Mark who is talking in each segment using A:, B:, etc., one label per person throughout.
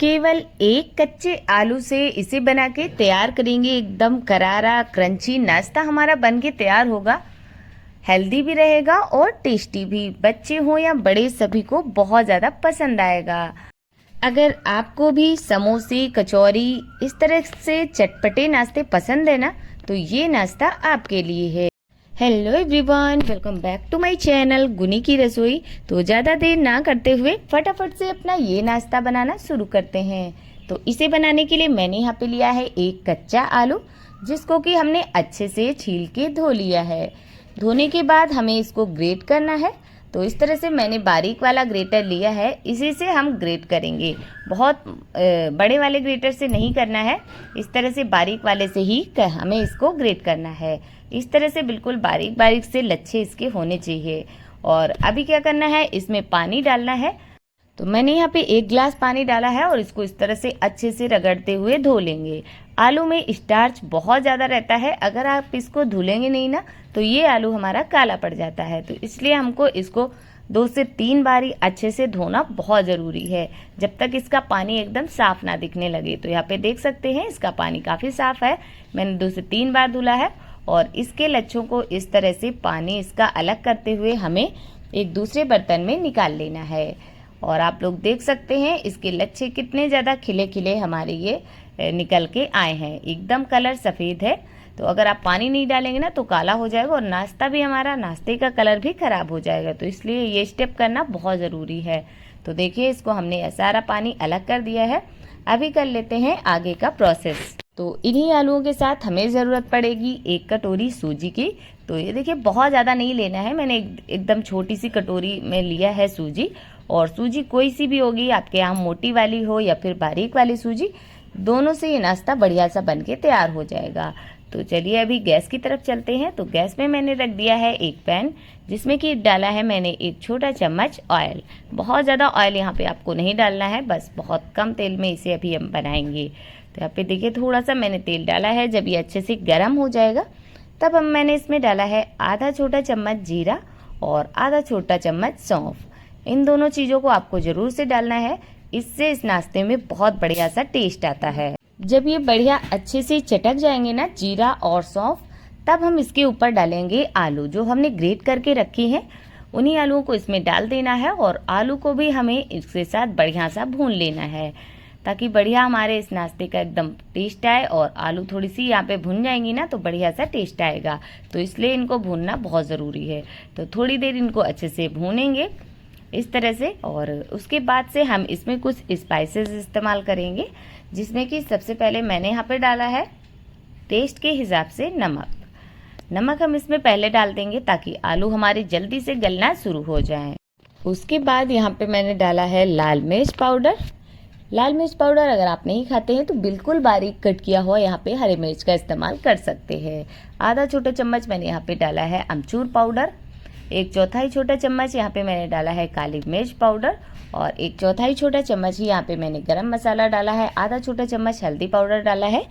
A: केवल एक कच्चे आलू से इसे बना के तैयार करेंगे। एकदम करारा क्रंची नाश्ता हमारा बन के तैयार होगा। हेल्दी भी रहेगा और टेस्टी भी। बच्चे हो या बड़े सभी को बहुत ज़्यादा पसंद आएगा। अगर आपको भी समोसे कचौरी इस तरह से चटपटे नाश्ते पसंद है ना, तो ये नाश्ता आपके लिए है। Hello everyone, welcome back to my channel Guni की रसोई। तो ज़्यादा देर ना करते हुए फटाफट से अपना ये नाश्ता बनाना शुरू करते हैं। तो इसे बनाने के लिए मैंने यहाँ पे लिया है एक कच्चा आलू, जिसको कि हमने अच्छे से छील के धो लिया है। धोने के बाद हमें इसको ग्रेट करना है। तो इस तरह से मैंने बारीक वाला ग्रेटर लिया है, इसी से हम ग्रेट करेंगे। बहुत बड़े वाले ग्रेटर से नहीं करना है, इस तरह से बारीक वाले से ही हमें इसको ग्रेट करना है। इस तरह से बिल्कुल बारीक बारीक से लच्छे इसके होने चाहिए। और अभी क्या करना है, इसमें पानी डालना है। तो मैंने यहाँ पे 1 गिलास पानी डाला है और इसको इस तरह से अच्छे से रगड़ते हुए धो लेंगे। आलू में स्टार्च बहुत ज़्यादा रहता है, अगर आप इसको धुलेंगे नहीं ना तो ये आलू हमारा काला पड़ जाता है। तो इसलिए हमको इसको 2 से 3 बारी अच्छे से धोना बहुत ज़रूरी है, जब तक इसका पानी एकदम साफ ना दिखने लगे। तो यहाँ पे देख सकते हैं इसका पानी काफ़ी साफ है। मैंने 2 से 3 बार धुला है। और इसके लच्छों को इस तरह से पानी इसका अलग करते हुए हमें एक दूसरे बर्तन में निकाल लेना है। और आप लोग देख सकते हैं इसके लच्छे कितने ज़्यादा खिले खिले हमारे ये निकल के आए हैं। एकदम कलर सफ़ेद है। तो अगर आप पानी नहीं डालेंगे ना तो काला हो जाएगा और नाश्ता भी हमारा, नाश्ते का कलर भी ख़राब हो जाएगा। तो इसलिए ये स्टेप करना बहुत ज़रूरी है। तो देखिए इसको हमने सारा पानी अलग कर दिया है। अभी कर लेते हैं आगे का प्रोसेस। तो इन्हीं आलूओं के साथ हमें ज़रूरत पड़ेगी 1 कटोरी सूजी की। तो ये देखिए बहुत ज़्यादा नहीं लेना है, मैंने एकदम छोटी सी कटोरी में लिया है सूजी। और सूजी कोई सी भी होगी, आपके यहाँ मोटी वाली हो या फिर बारीक वाली सूजी, दोनों से ये नाश्ता बढ़िया सा बन के तैयार हो जाएगा। तो चलिए अभी गैस की तरफ चलते हैं। तो गैस में मैंने रख दिया है एक पैन, जिसमें कि डाला है मैंने 1 छोटा चम्मच ऑयल। बहुत ज़्यादा ऑयल यहाँ पे आपको नहीं डालना है, बस बहुत कम तेल में इसे अभी हम बनाएंगे। तो यहाँ पे देखिए थोड़ा सा मैंने तेल डाला है। जब ये अच्छे से गर्म हो जाएगा तब मैंने इसमें डाला है आधा छोटा चम्मच जीरा और आधा छोटा चम्मच सौंफ। इन दोनों चीज़ों को आपको ज़रूर से डालना है, इससे इस नाश्ते में बहुत बढ़िया सा टेस्ट आता है। जब ये बढ़िया अच्छे से चटक जाएंगे ना जीरा और सौंफ, तब हम इसके ऊपर डालेंगे आलू जो हमने ग्रेट करके रखे हैं। उन्हीं आलूओं को इसमें डाल देना है और आलू को भी हमें इसके साथ बढ़िया सा भून लेना है, ताकि बढ़िया हमारे इस नाश्ते का एकदम टेस्ट आए। और आलू थोड़ी सी यहाँ पे भुन जाएंगी ना तो बढ़िया सा टेस्ट आएगा। तो इसलिए इनको भूनना बहुत ज़रूरी है। तो थोड़ी देर इनको अच्छे से भूनेंगे इस तरह से। और उसके बाद से हम इसमें कुछ स्पाइसेस इस्तेमाल करेंगे, जिसमें कि सबसे पहले मैंने यहाँ पे डाला है टेस्ट के हिसाब से नमक हम इसमें पहले डाल देंगे, ताकि आलू हमारे जल्दी से गलना शुरू हो जाएं। उसके बाद यहाँ पे मैंने डाला है लाल मिर्च पाउडर। लाल मिर्च पाउडर अगर आप नहीं खाते हैं तो बिल्कुल बारीक कट किया हुआ यहाँ पे हरी मिर्च का इस्तेमाल कर सकते हैं। आधा छोटा चम्मच मैंने यहाँ पे डाला है अमचूर पाउडर। 1/4 छोटा चम्मच यहाँ पे मैंने डाला है काली मिर्च पाउडर। और 1/4 छोटा चम्मच ही यहाँ पे मैंने गरम मसाला डाला है। आधा छोटा चम्मच हल्दी पाउडर डाला है।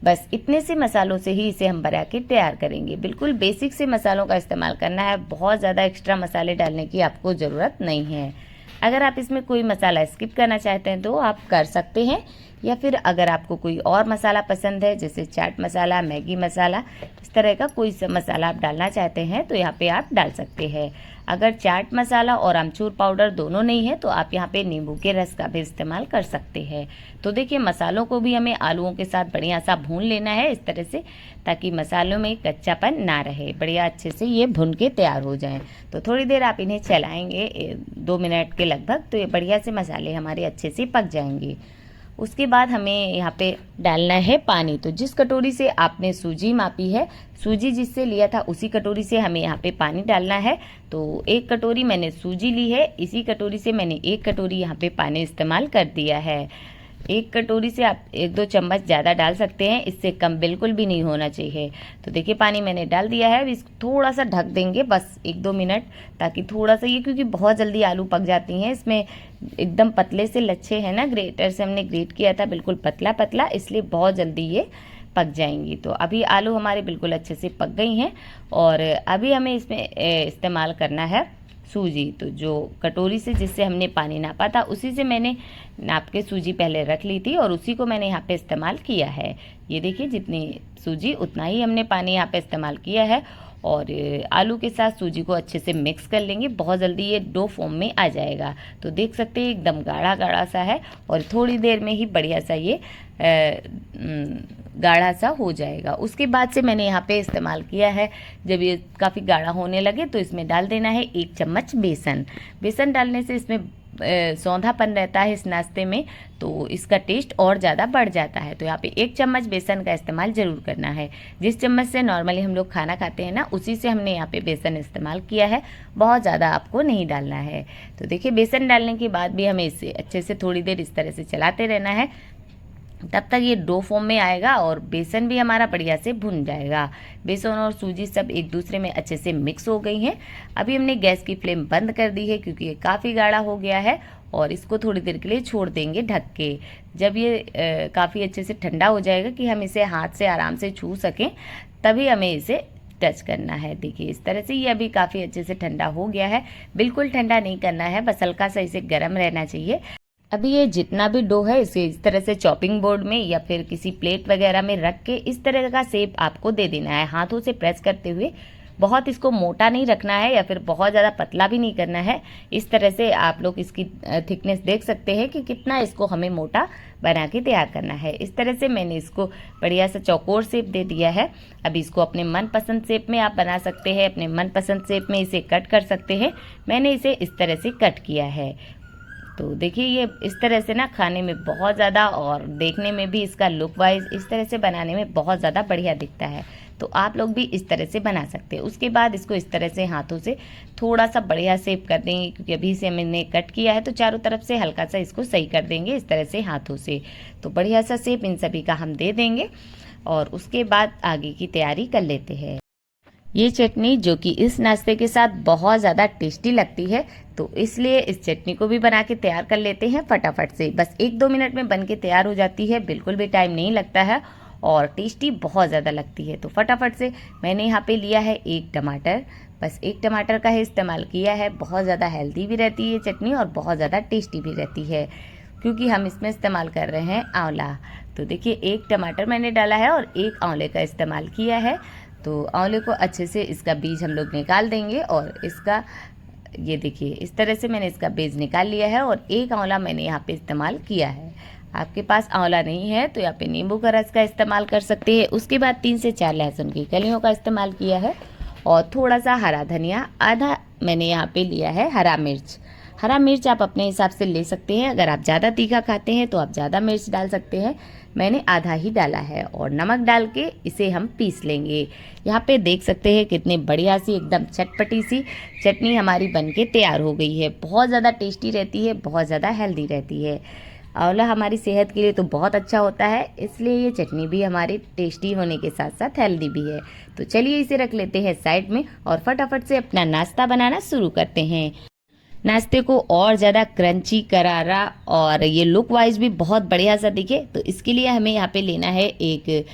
A: बस इतने से मसालों से ही इसे हम बना के तैयार करेंगे। बिल्कुल बेसिक से मसालों का इस्तेमाल करना है, बहुत ज़्यादा एक्स्ट्रा मसाले डालने की आपको ज़रूरत नहीं है। अगर आप इसमें कोई मसाला स्किप करना चाहते हैं तो आप कर सकते हैं, या फिर अगर आपको कोई और मसाला पसंद है जैसे चाट मसाला, मैगी मसाला, इस तरह का कोई मसाला आप डालना चाहते हैं तो यहाँ पे आप डाल सकते हैं। अगर चाट मसाला और अमचूर पाउडर दोनों नहीं है तो आप यहाँ पे नींबू के रस का भी इस्तेमाल कर सकते हैं। तो देखिए मसालों को भी हमें आलूओं के साथ बढ़िया सा भून लेना है इस तरह से, ताकि मसालों में कच्चापन ना रहे, बढ़िया अच्छे से ये भुन के तैयार हो जाएं। तो थोड़ी देर आप इन्हें चलाएंगे 2 मिनट के लगभग, तो ये बढ़िया से मसाले हमारे अच्छे से पक जाएंगे। उसके बाद हमें यहाँ पे डालना है पानी। तो जिस कटोरी से आपने सूजी मापी है, सूजी जिससे लिया था उसी कटोरी से हमें यहाँ पे पानी डालना है। तो 1 कटोरी मैंने सूजी ली है, इसी कटोरी से मैंने 1 कटोरी यहाँ पे पानी इस्तेमाल कर दिया है। 1 कटोरी से आप 1-2 चम्मच ज़्यादा डाल सकते हैं, इससे कम बिल्कुल भी नहीं होना चाहिए। तो देखिए पानी मैंने डाल दिया है। अब इसको थोड़ा सा ढक देंगे बस 1-2 मिनट, ताकि थोड़ा सा ये, क्योंकि बहुत जल्दी आलू पक जाती हैं इसमें, एकदम पतले से लच्छे हैं ना, ग्रेटर से हमने ग्रेट किया था बिल्कुल पतला पतला, इसलिए बहुत जल्दी ये पक जाएंगी। तो अभी आलू हमारे बिल्कुल अच्छे से पक गई हैं। और अभी हमें इसमें इस्तेमाल करना है सूजी। तो जो कटोरी से जिससे हमने पानी नापा था उसी से मैंने नाप के सूजी पहले रख ली थी और उसी को मैंने यहाँ पे इस्तेमाल किया है। ये देखिए जितनी सूजी उतना ही हमने पानी यहाँ पे इस्तेमाल किया है। और आलू के साथ सूजी को अच्छे से मिक्स कर लेंगे, बहुत जल्दी ये डो फॉर्म में आ जाएगा। तो देख सकते हैं एकदम गाढ़ा गाढ़ा सा है और थोड़ी देर में ही बढ़िया सा ये गाढ़ा सा हो जाएगा। उसके बाद से मैंने यहाँ पे इस्तेमाल किया है, जब ये काफ़ी गाढ़ा होने लगे तो इसमें डाल देना है 1 चम्मच बेसन। बेसन डालने से इसमें सौंधापन रहता है इस नाश्ते में, तो इसका टेस्ट और ज़्यादा बढ़ जाता है। तो यहाँ पे 1 चम्मच बेसन का इस्तेमाल ज़रूर करना है। जिस चम्मच से नॉर्मली हम लोग खाना खाते हैं ना, उसी से हमने यहाँ पे बेसन इस्तेमाल किया है, बहुत ज़्यादा आपको नहीं डालना है। तो देखिए बेसन डालने के बाद भी हमें इसे अच्छे से थोड़ी देर इस तरह से चलाते रहना है, तब तक ये डो फॉर्म में आएगा और बेसन भी हमारा बढ़िया से भुन जाएगा। बेसन और सूजी सब एक दूसरे में अच्छे से मिक्स हो गई हैं। अभी हमने गैस की फ्लेम बंद कर दी है क्योंकि ये काफ़ी गाढ़ा हो गया है और इसको थोड़ी देर के लिए छोड़ देंगे ढक के। जब ये काफ़ी अच्छे से ठंडा हो जाएगा कि हम इसे हाथ से आराम से छू सकें, तभी हमें इसे टच करना है। देखिए इस तरह से ये अभी काफ़ी अच्छे से ठंडा हो गया है। बिल्कुल ठंडा नहीं करना है, बस हल्का सा इसे गर्म रहना चाहिए। अभी ये जितना भी डो है इसे इस तरह से चॉपिंग बोर्ड में या फिर किसी प्लेट वगैरह में रख के इस तरह का शेप आपको दे देना है, हाथों से प्रेस करते हुए। बहुत इसको मोटा नहीं रखना है या फिर बहुत ज़्यादा पतला भी नहीं करना है। इस तरह से आप लोग इसकी थिकनेस देख सकते हैं कि कितना इसको हमें मोटा बना के तैयार करना है। इस तरह से मैंने इसको बढ़िया सा चौकोर शेप दे दिया है। अब इसको अपने मनपसंद शेप में आप बना सकते हैं, अपने मनपसंद शेप में इसे कट कर सकते हैं। मैंने इसे इस तरह से कट किया है। तो देखिए ये इस तरह से ना खाने में बहुत ज़्यादा और देखने में भी इसका लुक वाइज इस तरह से बनाने में बहुत ज़्यादा बढ़िया दिखता है। तो आप लोग भी इस तरह से बना सकते हैं। उसके बाद इसको इस तरह से हाथों से थोड़ा सा बढ़िया शेप कर देंगे, क्योंकि अभी से मैंने कट किया है तो चारों तरफ से हल्का सा इसको सही कर देंगे इस तरह से हाथों से। तो बढ़िया सा शेप इन सभी का हम दे देंगे और उसके बाद आगे की तैयारी कर लेते हैं। ये चटनी जो कि इस नाश्ते के साथ बहुत ज़्यादा टेस्टी लगती है, तो इसलिए इस चटनी को भी बना के तैयार कर लेते हैं फटाफट से। बस 1-2 मिनट में बन के तैयार हो जाती है, बिल्कुल भी टाइम नहीं लगता है और टेस्टी बहुत ज़्यादा लगती है। तो फटाफट से मैंने यहाँ पे लिया है 1 टमाटर, बस 1 टमाटर का ही इस्तेमाल किया है। बहुत ज़्यादा हेल्दी भी रहती है चटनी और बहुत ज़्यादा टेस्टी भी रहती है, क्योंकि हम इसमें इस्तेमाल कर रहे हैं आंवला। तो देखिए 1 टमाटर मैंने डाला है और 1 आंवले का इस्तेमाल किया है। तो आंवले को अच्छे से इसका बीज हम लोग निकाल देंगे और इसका ये देखिए इस तरह से मैंने इसका बीज निकाल लिया है और 1 आंवला मैंने यहाँ पे इस्तेमाल किया है। आपके पास आंवला नहीं है तो यहाँ पे नींबू का रस का इस्तेमाल कर सकते हैं। उसके बाद 3 से 4 लहसुन की कलियों का इस्तेमाल किया है और थोड़ा सा हरा धनिया, आधा मैंने यहाँ पे लिया है हरा मिर्च। हरा मिर्च आप अपने हिसाब से ले सकते हैं, अगर आप ज़्यादा तीखा खाते हैं तो आप ज़्यादा मिर्च डाल सकते हैं। मैंने आधा ही डाला है और नमक डाल के इसे हम पीस लेंगे। यहाँ पे देख सकते हैं कितनी बढ़िया सी एकदम चटपटी सी चटनी हमारी बनके तैयार हो गई है। बहुत ज़्यादा टेस्टी रहती है, बहुत ज़्यादा हेल्दी रहती है। आंवला हमारी सेहत के लिए तो बहुत अच्छा होता है, इसलिए ये चटनी भी हमारी टेस्टी होने के साथ साथ हेल्दी भी है। तो चलिए इसे रख लेते हैं साइड में और फटाफट से अपना नाश्ता बनाना शुरू करते हैं। नाश्ते को और ज़्यादा क्रंची, करारा और ये लुक वाइज भी बहुत बढ़िया सा दिखे, तो इसके लिए हमें यहाँ पे लेना है एक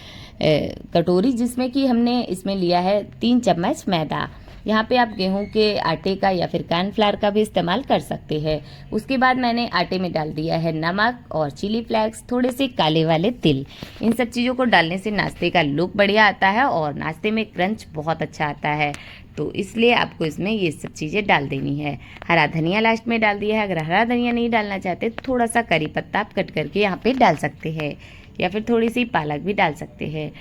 A: कटोरी, जिसमें कि हमने इसमें लिया है 3 चम्मच मैदा। यहाँ पे आप गेहूं के आटे का या फिर कॉर्नफ्लावर का भी इस्तेमाल कर सकते हैं। उसके बाद मैंने आटे में डाल दिया है नमक और चिली फ्लेक्स, थोड़े से काले वाले तिल। इन सब चीज़ों को डालने से नाश्ते का लुक बढ़िया आता है और नाश्ते में क्रंच बहुत अच्छा आता है, तो इसलिए आपको इसमें ये सब चीज़ें डाल देनी है। हरा धनिया लास्ट में डाल दिया है। अगर हरा धनिया नहीं डालना चाहते तो थोड़ा सा करी पत्ता आप कट करके यहाँ पे डाल सकते हैं या फिर थोड़ी सी पालक भी डाल सकते हैं।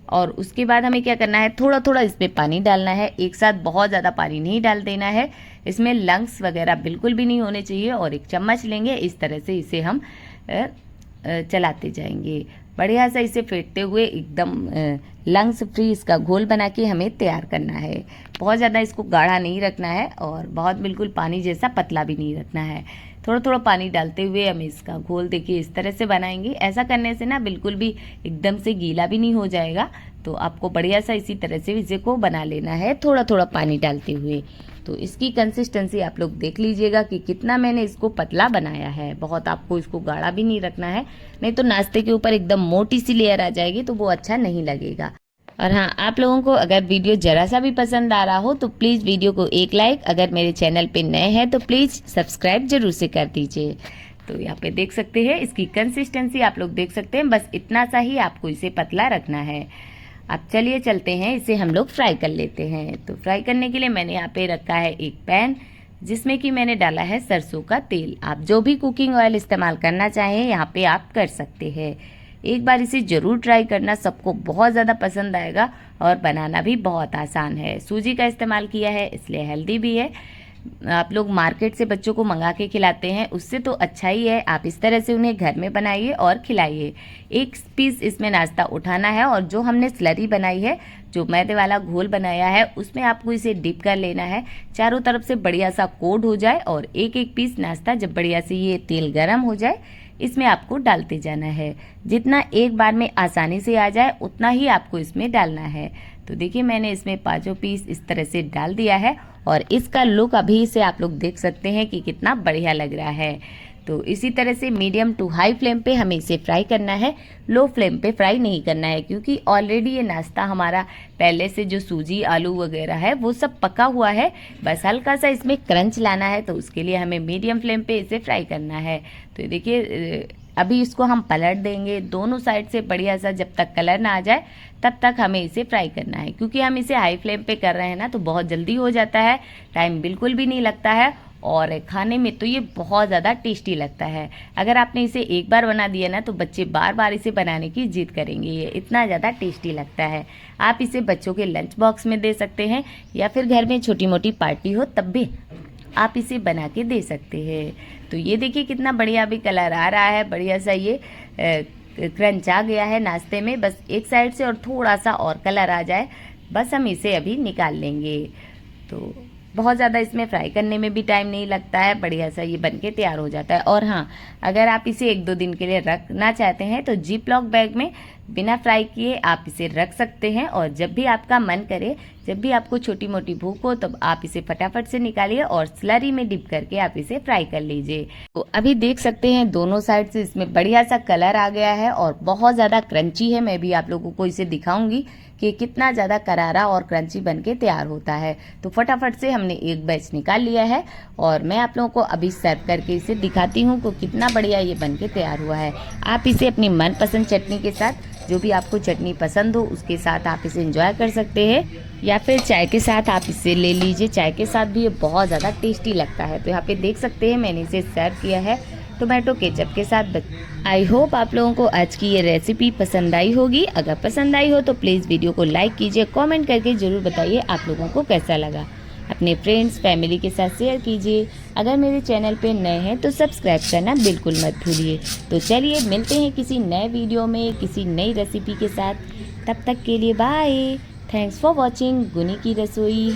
A: और उसके बाद हमें क्या करना है, थोड़ा थोड़ा इसमें पानी डालना है, एक साथ बहुत ज़्यादा पानी नहीं डाल देना है। इसमें लंग्स वगैरह बिल्कुल भी नहीं होने चाहिए और एक चम्मच लेंगे, इस तरह से इसे हम चलाते जाएंगे। बढ़िया से इसे फेंटते हुए एकदम लंग्स फ्री इसका घोल बना के हमें तैयार करना है। बहुत ज़्यादा इसको गाढ़ा नहीं रखना है और बहुत बिल्कुल पानी जैसा पतला भी नहीं रखना है। थोड़ा थोड़ा पानी डालते हुए हम इसका घोल देखिए इस तरह से बनाएंगे। ऐसा करने से ना बिल्कुल भी एकदम से गीला भी नहीं हो जाएगा, तो आपको बढ़िया सा इसी तरह से इसे को बना लेना है थोड़ा थोड़ा पानी डालते हुए। तो इसकी कंसिस्टेंसी आप लोग देख लीजिएगा कि कितना मैंने इसको पतला बनाया है। बहुत आपको इसको गाढ़ा भी नहीं रखना है, नहीं तो नाश्ते के ऊपर एकदम मोटी सी लेयर आ जाएगी तो वो अच्छा नहीं लगेगा। और हाँ, आप लोगों को अगर वीडियो ज़रा सा भी पसंद आ रहा हो तो प्लीज़ वीडियो को एक लाइक, अगर मेरे चैनल पे नए हैं तो प्लीज़ सब्सक्राइब ज़रूर से कर दीजिए। तो यहाँ पे देख सकते हैं इसकी कंसिस्टेंसी आप लोग देख सकते हैं, बस इतना सा ही आपको इसे पतला रखना है। अब चलिए चलते हैं, इसे हम लोग फ्राई कर लेते हैं। तो फ्राई करने के लिए मैंने यहाँ पे रखा है एक पैन, जिसमें कि मैंने डाला है सरसों का तेल। आप जो भी कुकिंग ऑयल इस्तेमाल करना चाहें यहाँ पे आप कर सकते हैं। एक बार इसे ज़रूर ट्राई करना, सबको बहुत ज़्यादा पसंद आएगा और बनाना भी बहुत आसान है। सूजी का इस्तेमाल किया है इसलिए हेल्दी भी है। आप लोग मार्केट से बच्चों को मंगा के खिलाते हैं, उससे तो अच्छा ही है आप इस तरह से उन्हें घर में बनाइए और खिलाइए। एक पीस इसमें नाश्ता उठाना है और जो हमने स्लरी बनाई है, जो मैदे वाला घोल बनाया है, उसमें आपको इसे डिप कर लेना है, चारों तरफ से बढ़िया सा कोट हो जाए। और एक एक पीस नाश्ता जब बढ़िया से ये तेल गर्म हो जाए, इसमें आपको डालते जाना है। जितना एक बार में आसानी से आ जाए उतना ही आपको इसमें डालना है। तो देखिए मैंने इसमें 5 पीस इस तरह से डाल दिया है और इसका लुक अभी से आप लोग देख सकते हैं कि कितना बढ़िया लग रहा है। तो इसी तरह से मीडियम टू हाई फ्लेम पे हमें इसे फ्राई करना है, लो फ्लेम पे फ्राई नहीं करना है, क्योंकि ऑलरेडी ये नाश्ता हमारा पहले से जो सूजी आलू वगैरह है वो सब पका हुआ है। बस हल्का सा इसमें क्रंच लाना है, तो उसके लिए हमें मीडियम फ्लेम पे इसे फ्राई करना है। तो देखिए अभी इसको हम पलट देंगे दोनों साइड से बढ़िया सा, जब तक कलर ना आ जाए तब तक हमें इसे फ्राई करना है। क्योंकि हम इसे हाई फ्लेम पे कर रहे हैं ना, तो बहुत जल्दी हो जाता है, टाइम बिल्कुल भी नहीं लगता है और खाने में तो ये बहुत ज़्यादा टेस्टी लगता है। अगर आपने इसे एक बार बना दिया ना, तो बच्चे बार बार इसे बनाने की जिद करेंगे, ये इतना ज़्यादा टेस्टी लगता है। आप इसे बच्चों के लंच बॉक्स में दे सकते हैं या फिर घर में छोटी मोटी पार्टी हो तब भी आप इसे बना के दे सकते हैं। तो ये देखिए कितना बढ़िया भी कलर आ रहा है, बढ़िया सा ये क्रंच आ गया है नाश्ते में। बस एक साइड से और थोड़ा सा और कलर आ जाए, बस हम इसे अभी निकाल लेंगे। तो बहुत ज़्यादा इसमें फ्राई करने में भी टाइम नहीं लगता है, बढ़िया सा ये बनके तैयार हो जाता है। और हाँ, अगर आप इसे 1-2 दिन के लिए रखना चाहते हैं तो जिप लॉक बैग में बिना फ्राई किए आप इसे रख सकते हैं। और जब भी आपका मन करे, जब भी आपको छोटी मोटी भूख हो, तब आप इसे फटाफट से निकालिए और स्लरी में डिप करके आप इसे फ्राई कर लीजिए। तो अभी देख सकते हैं दोनों साइड से इसमें बढ़िया सा कलर आ गया है और बहुत ज़्यादा क्रंची है। मैं भी आप लोगों को इसे दिखाऊंगी कि कितना ज़्यादा करारा और क्रंची बनके तैयार होता है। तो फटाफट से हमने एक बैच निकाल लिया है और मैं आप लोगों को अभी सर्व करके इसे दिखाती हूँ कि कितना बढ़िया ये बनके तैयार हुआ है। आप इसे अपनी मनपसंद चटनी के साथ, जो भी आपको चटनी पसंद हो उसके साथ आप इसे एंजॉय कर सकते हैं, या फिर चाय के साथ आप इसे ले लीजिए। चाय के साथ भी ये बहुत ज़्यादा टेस्टी लगता है। तो यहाँ पे देख सकते हैं मैंने इसे सर्व किया है टोमेटो केचप के साथ। आई होप आप लोगों को आज की ये रेसिपी पसंद आई होगी। अगर पसंद आई हो तो प्लीज़ वीडियो को लाइक कीजिए, कमेंट करके ज़रूर बताइए आप लोगों को कैसा लगा। अपने फ्रेंड्स फैमिली के साथ शेयर कीजिए। अगर मेरे चैनल पे नए हैं तो सब्सक्राइब करना बिल्कुल मत भूलिए। तो चलिए मिलते हैं किसी नए वीडियो में किसी नई रेसिपी के साथ। तब तक के लिए बाय। थैंक्स फॉर वॉचिंग गुनी की रसोई।